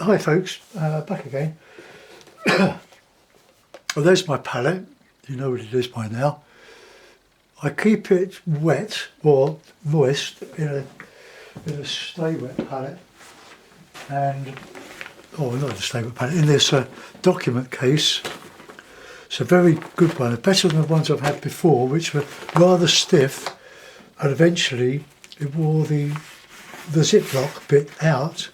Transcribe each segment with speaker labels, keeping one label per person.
Speaker 1: Hi folks, back again. Well, there's my palette. You know what it is by now. I keep it wet or moist in a stay wet palette, and not a stay wet palette, in this document case. It's a very good one, better than the ones I've had before, which were rather stiff, and eventually it wore the Ziploc bit out.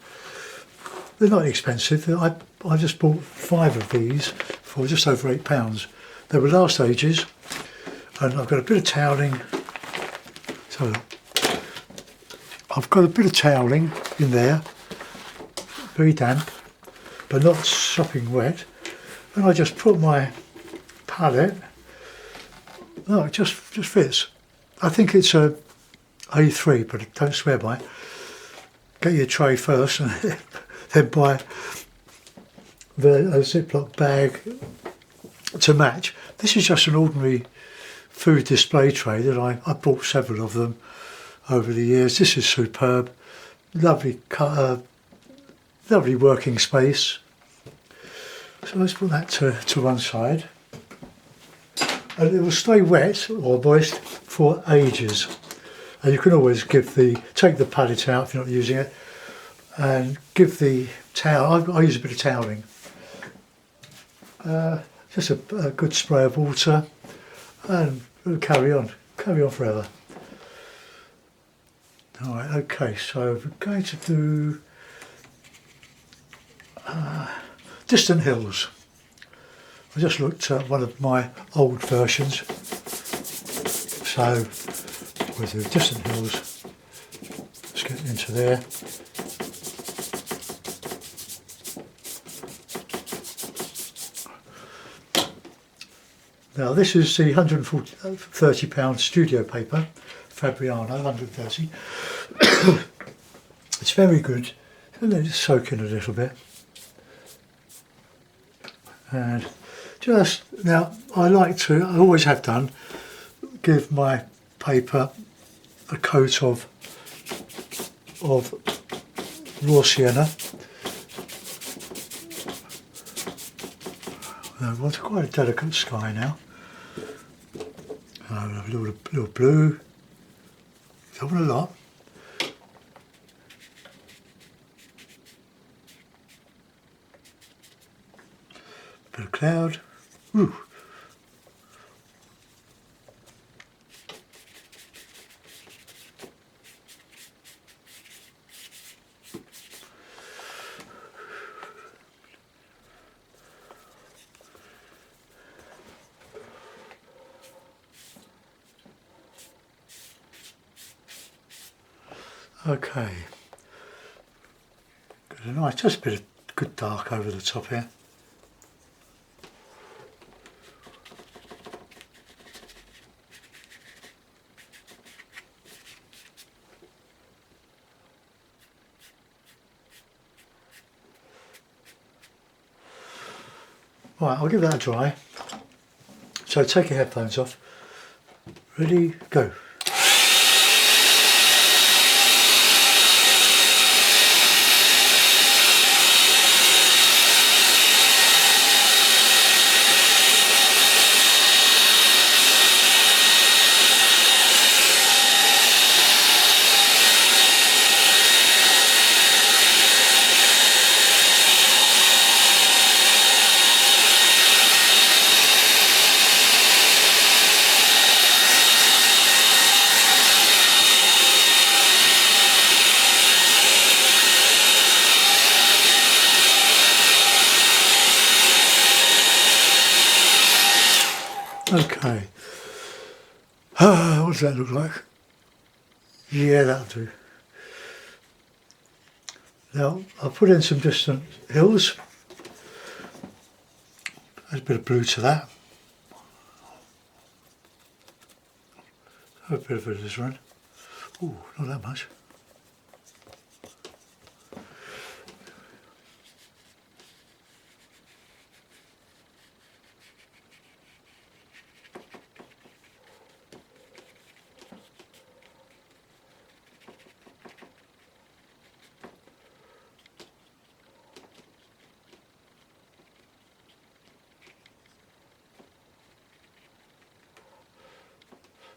Speaker 1: They're not expensive. I just bought 5 of these for just over £8. They will last ages, and I've got a bit of toweling. So I've got a bit of toweling in there, very damp, but not sopping wet. And I just put my palette. No, it just fits. I think it's a A3, but don't swear by it. Get your tray first, and then buy a Ziploc bag to match. This is just an ordinary food display tray that I bought several of them over the years. This is superb, lovely lovely working space. So let's put that to one side, and it will stay wet or moist for ages. And you can always take the palette out if you're not using it, and give the towel. I use a bit of toweling. Just a good spray of water, and it'll carry on forever. All right, okay, so we're going to do Distant Hills. I just looked at one of my old versions, so we'll do Distant Hills. Let's get into there. Now this is the £130 studio paper, Fabriano 130. It's very good, and let it soak in a little bit. And just now, I always have done, give my paper a coat of raw sienna. I want quite a delicate sky now. A little blue. Don't want a lot. Bit of cloud. Ooh. Okay, got a nice, just a bit of good dark over the top here. Right, I'll give that a try. So take your headphones off. Ready, go. Okay, what does that look like? Yeah, that'll do. Now, I'll put in some Distant Hills. There's a bit of blue to that. A bit of alizarin. Ooh, not that much.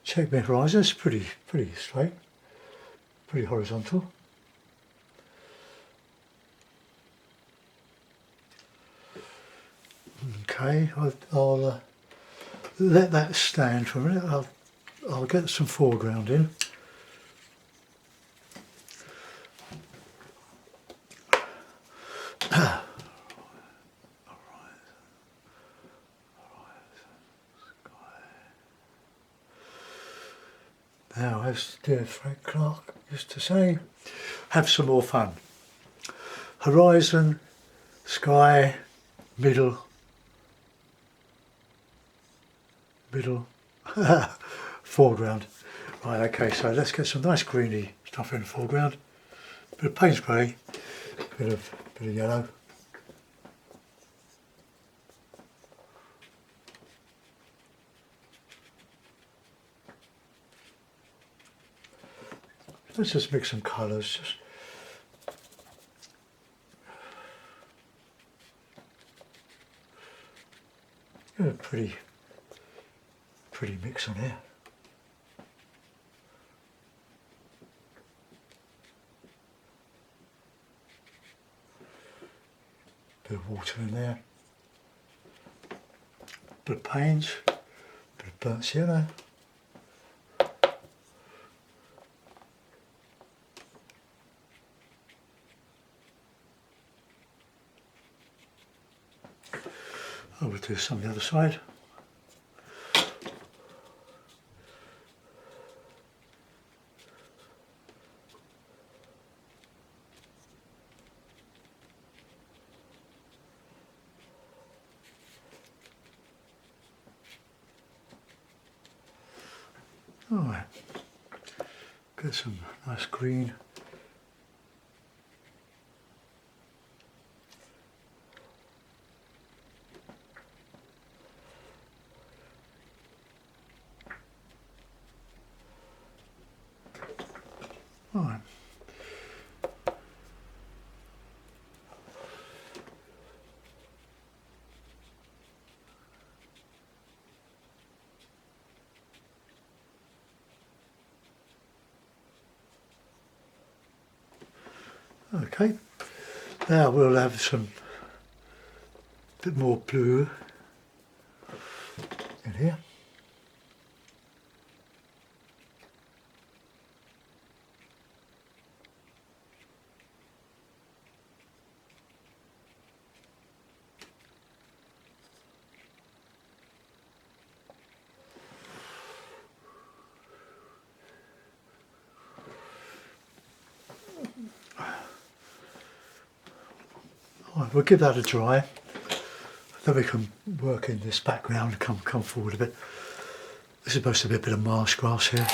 Speaker 1: check my horizon. It's pretty straight, pretty horizontal. Okay, I'll let that stand for a minute. I'll get some foreground in. Now, as dear Frank Clark used to say, have some more fun. Horizon, sky, middle, foreground. Right, okay, so let's get some nice greeny stuff in the foreground. Bit of Payne's grey, bit of yellow. Let's just mix some colours. Just get a pretty mix on here. Bit of water in there. Bit of Payne's, bit of burnt sienna. I will do some on the other side. Alright, get some nice green. Alright. Okay, now we'll have some bit more blue in here. Right, we'll give that a dry, then we can work in this background and come forward a bit. This is supposed to be a bit of marsh grass here.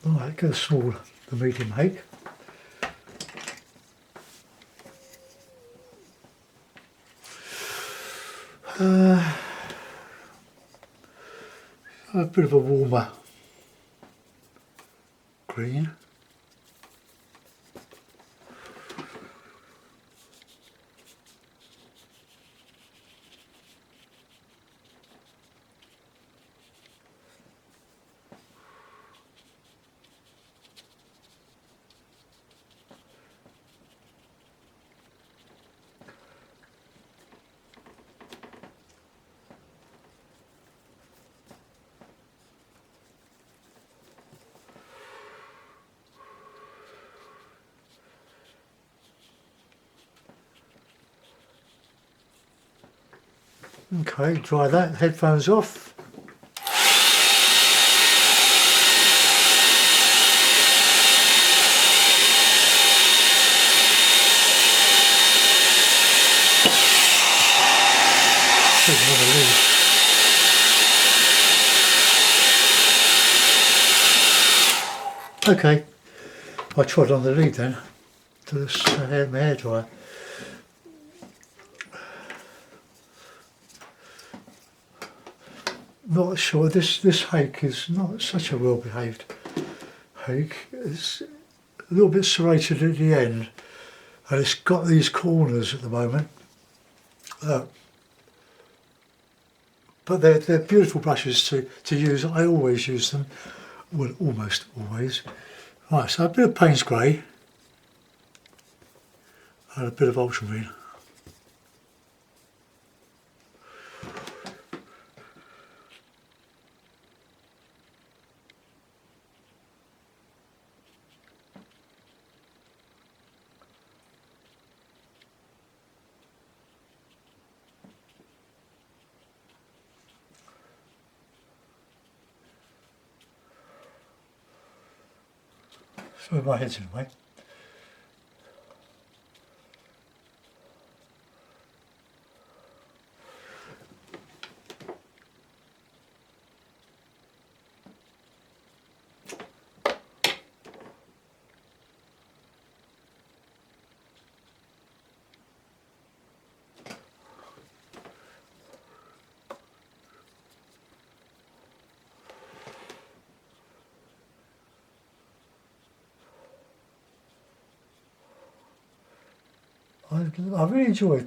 Speaker 1: Alright, get a small, the medium height. A bit of a warmer green. Okay, dry that, headphones off. put them on the lead. Okay, I trod on the lead then to this my hairdryer. Not sure, this hake is not such a well behaved hake. It's a little bit serrated at the end and it's got these corners at the moment. But they're beautiful brushes to use. I always use them, well, almost always. Right, so a bit of Payne's Grey and a bit of ultramarine. So my head's in the way. I really enjoy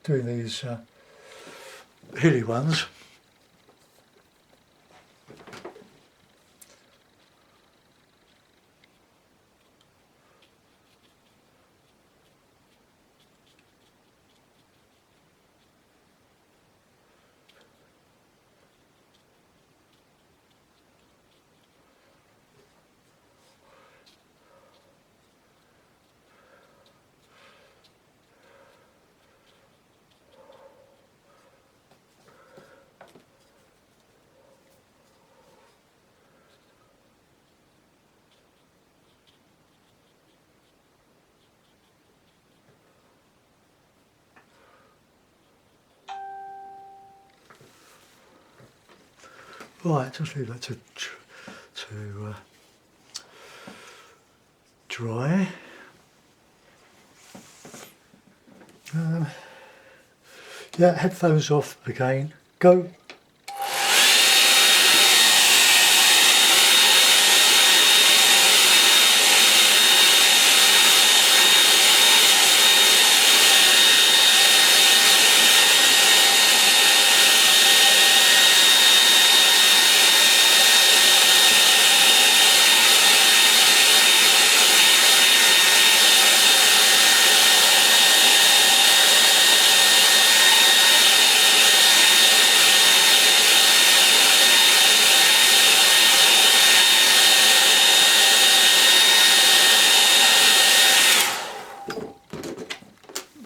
Speaker 1: doing these hilly ones. Right, just leave that to dry. Yeah, headphones off again. Go.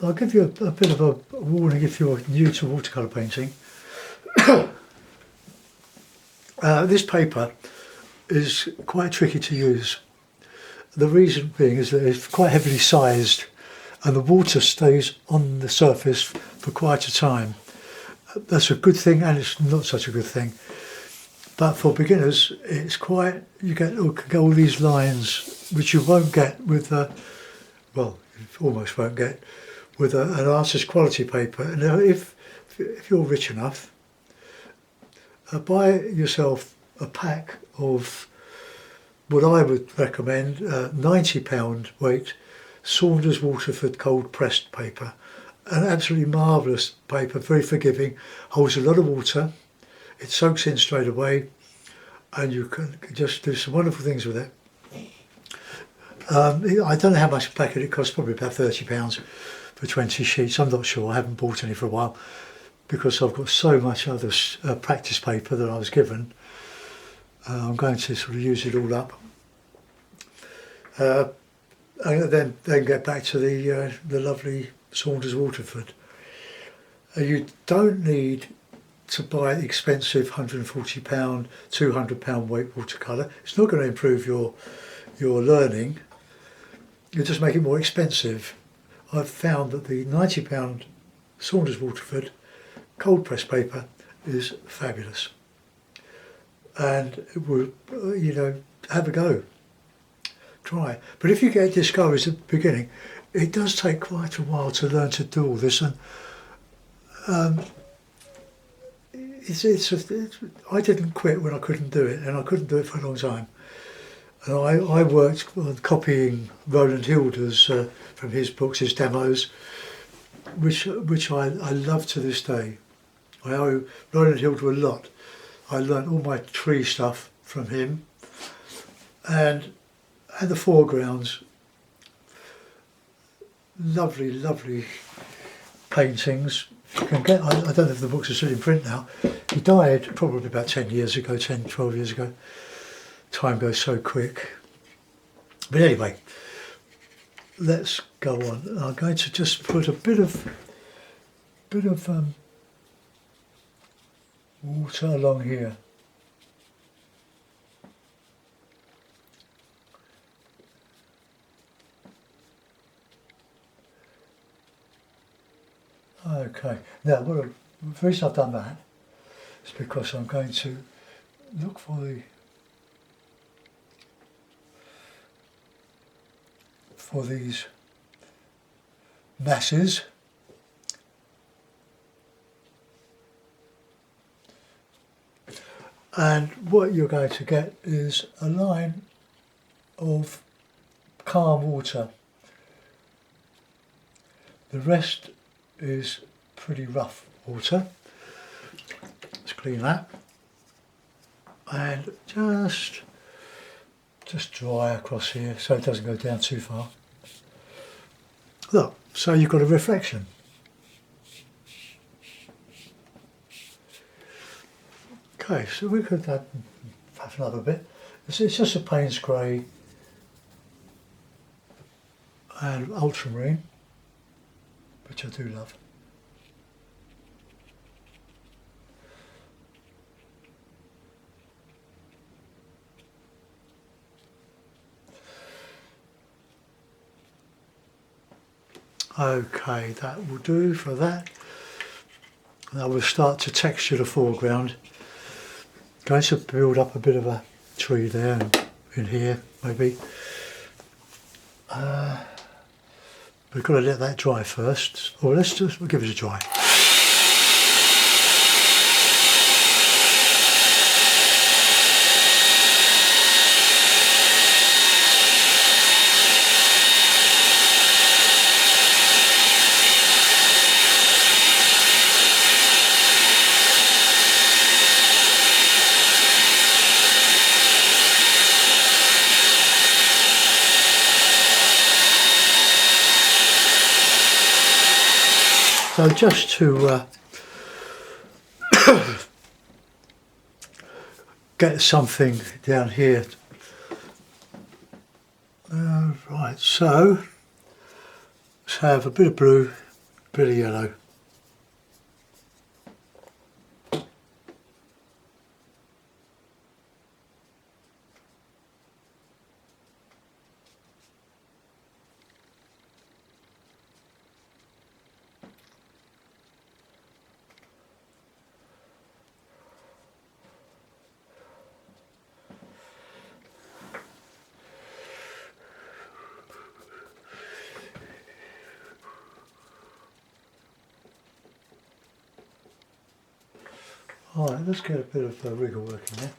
Speaker 1: I'll give you a bit of a warning if you're new to watercolour painting. This paper is quite tricky to use. The reason being is that it's quite heavily sized and the water stays on the surface for quite a time. That's a good thing and it's not such a good thing. But for beginners, it's quite, you get all these lines which you won't get with well, you almost won't get with an artist's quality paper. Now, if you're rich enough, buy yourself a pack of what I would recommend, £90 weight Saunders Waterford cold pressed paper. An absolutely marvellous paper, very forgiving, holds a lot of water, it soaks in straight away, and you can just do some wonderful things with it. I don't know how much a packet it costs, probably about £30 for 20 sheets. I'm not sure, I haven't bought any for a while because I've got so much other practice paper that I was given. I'm going to sort of use it all up. And then get back to the lovely Saunders Waterford. You don't need to buy expensive £140, £200 weight watercolour. It's not going to improve your learning. You'll just make it more expensive. I've found that the £90 Saunders Waterford cold press paper is fabulous, and it will, have a go, try. But if you get discouraged at the beginning, it does take quite a while to learn to do all this, and I didn't quit when I couldn't do it, and I couldn't do it for a long time. And I worked on copying Roland Hilder's from his books, his demos, which I love to this day. I owe Roland Hilder a lot. I learnt all my tree stuff from him, and the foregrounds. Lovely, lovely paintings. You can get. I don't know if the books are still in print now. He died probably about 10 years ago, 10, 12 years ago. Time goes so quick. But anyway, let's go on. I'm going to just put a bit of water along here. Okay, now the reason I've done that is because I'm going to look for these masses. And what you're going to get is a line of calm water. The rest is pretty rough water. Let's clean that. And just dry across here so it doesn't go down too far. Look, so you've got a reflection. Okay, so we could have another bit. It's just a Payne's Grey and ultramarine, which I do love. Okay, that will do for that. Now we'll start to texture the foreground. Going to build up a bit of a tree there and in here maybe. We've got to let that dry first. Or we'll give it a dry. So just to get something down here. Right, so let's have a bit of blue, a bit of yellow. Alright, let's get a bit of wriggle working there.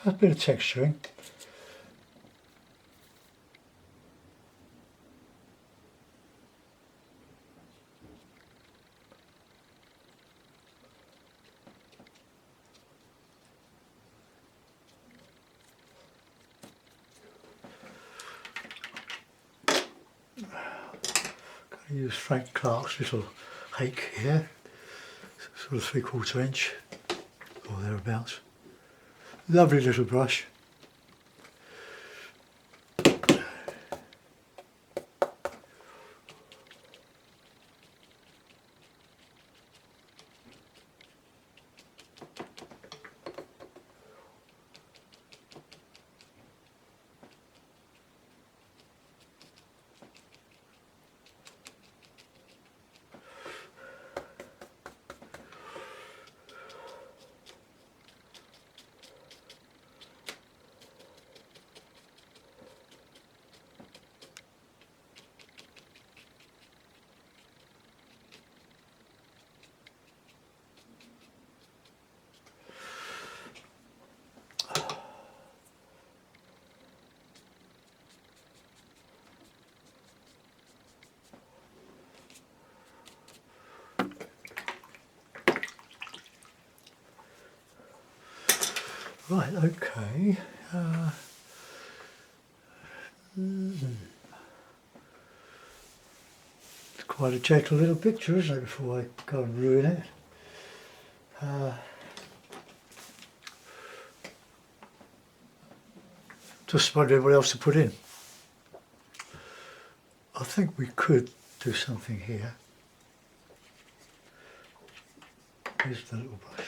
Speaker 1: A bit of texturing. I use Frank Clark's little hake here, sort of 3/4 inch or thereabouts. Lovely little brush. Right, okay. It's quite a gentle little picture, isn't it, before I go and ruin it. Just wondering what else to put in. I think we could do something here. Here's the little brush.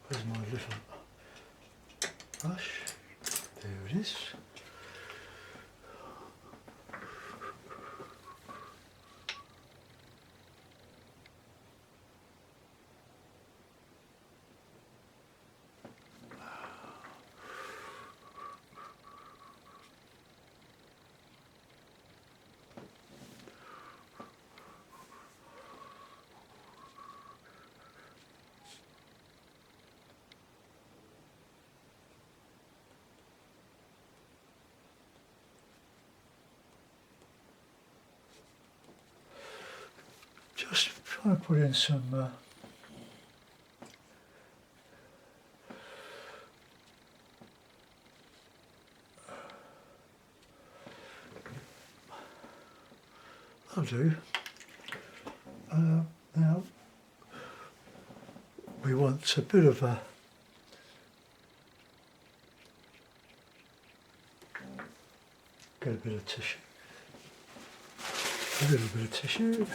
Speaker 1: Where's my little brush? There it is. Just trying to put in some I'll do. Now we want a bit of a get a bit of tissue, a little bit of tissue.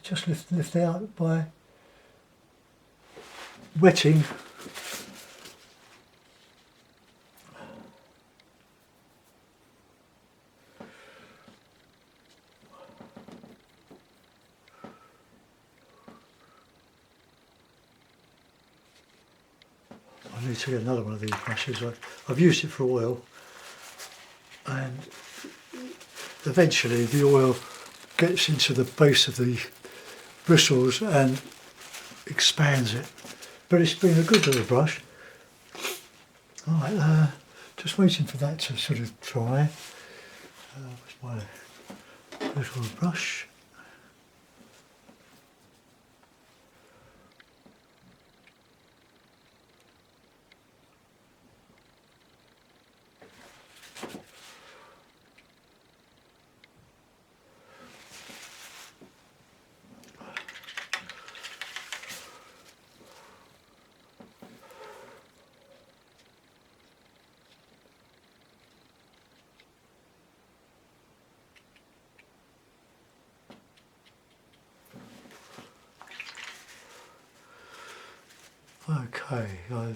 Speaker 1: Just lift out by wetting. I need to get another one of these brushes. I've used it for oil, and eventually the oil gets into the base of the bristles and expands it. But it's been a good little brush. Alright, just waiting for that to sort of dry. Where's my little brush? Okay, I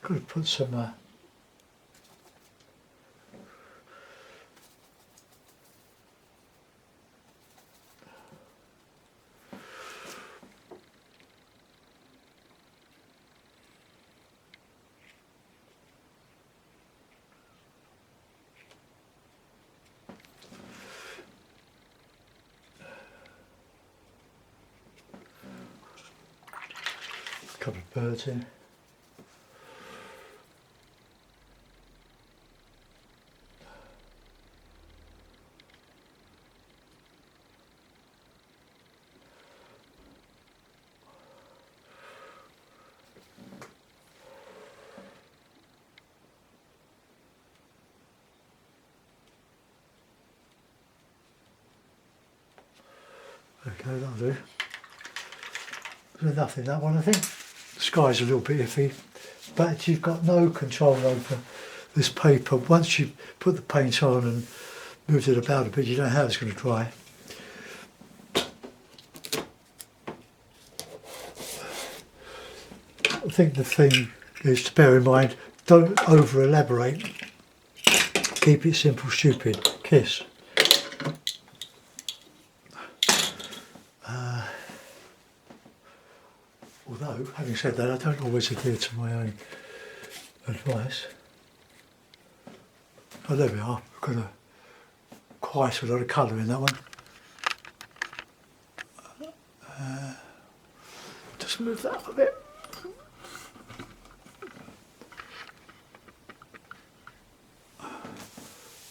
Speaker 1: could have put some couple of birds in. Okay, that'll do. There's enough in that one, I think. The sky's a little bit iffy, but you've got no control over this paper. Once you put the paint on and moved it about a bit, you don't know how it's going to dry. I think the thing is to bear in mind, don't over elaborate. Keep it simple, stupid. Kiss. Although, having said that, I don't always adhere to my own advice. Oh, there we are. We've got quite a lot of colour in that one. Just move that up a bit.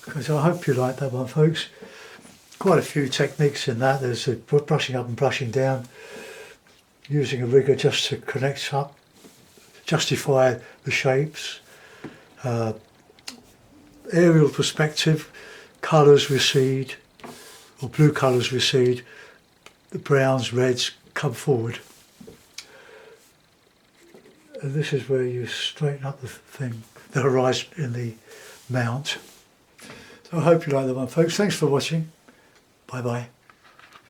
Speaker 1: Okay, so I hope you like that one, folks. Quite a few techniques in that. There's a brushing up and brushing down, using a rigger just to connect up, justify the shapes, aerial perspective, colours recede, or blue colours recede, the browns, reds come forward. And this is where you straighten up the thing, the horizon in the mount. So I hope you like that one, folks. Thanks for watching. Bye bye.